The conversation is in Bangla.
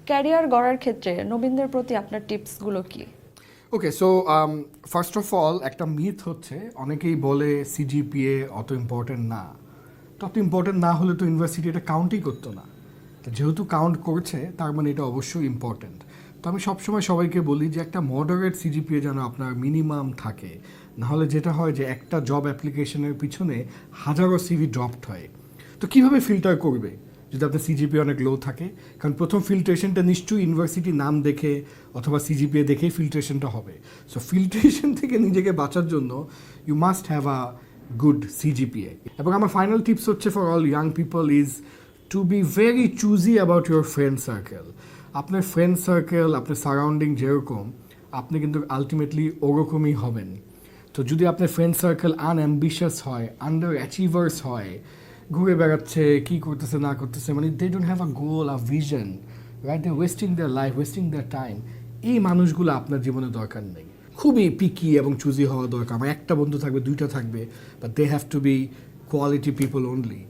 ক্যারিয়ার গড়ার ক্ষেত্রে নবীনদের প্রতি আপনার টিপসগুলো কি? ওকে, সো ফার্স্ট অফ অল একটা মিথ হচ্ছে, অনেকেই বলে সিজিপিএ অত ইম্পর্টেন্ট না। তো অত ইম্পর্টেন্ট না হলে তো ইউনিভার্সিটি এটা কাউন্টই করতো না। তো যেহেতু কাউন্ট করছে তার মানে এটা অবশ্যই ইম্পর্টেন্ট। তো আমি সবসময় সবাইকে বলি যে একটা মডারেট সিজিপিএ যেন আপনার মিনিমাম থাকে, নাহলে যেটা হয় যে একটা জব অ্যাপ্লিকেশনের পিছনে হাজারো সিভি ড্রপড হয়। তো কীভাবে ফিল্টার করবে যদি আপনার সিজিপিএ অনেক লো থাকে? কারণ প্রথম ফিল্ট্রেশনটা নিশ্চয়ই ইউনিভার্সিটি নাম দেখে অথবা সিজিপিএ দেখেই ফিল্ট্রেশনটা হবে। সো ফিল্ট্রেশন থেকে নিজেকে বাঁচার জন্য you must have a good CGPA. এবং আমার ফাইনাল টিপস হচ্ছে for all young people is to be very choosy about your friend circle. আপনার ফ্রেন্ড সার্কেল, আপনার সারাউন্ডিং যেরকম, আপনি কিন্তু আলটিমেটলি ওরকমই হবেন। তো যদি আপনার ফ্রেন্ড সার্কেল আনঅ্যাম্বিশাস হয়, আন্ডার অ্যাচিভার্স হয়, ঘুরে বেড়াচ্ছে, কী করতেছে না করতেছে, মানে they don't have a goal, a vision, right? They wasting their life, wasting their time. এই মানুষগুলো আপনার জীবনে দরকার নেই। খুবই পিকি এবং চুজি হওয়া দরকার। আমার একটা বন্ধু থাকবে, দুইটা থাকবে, but they have to be quality people only.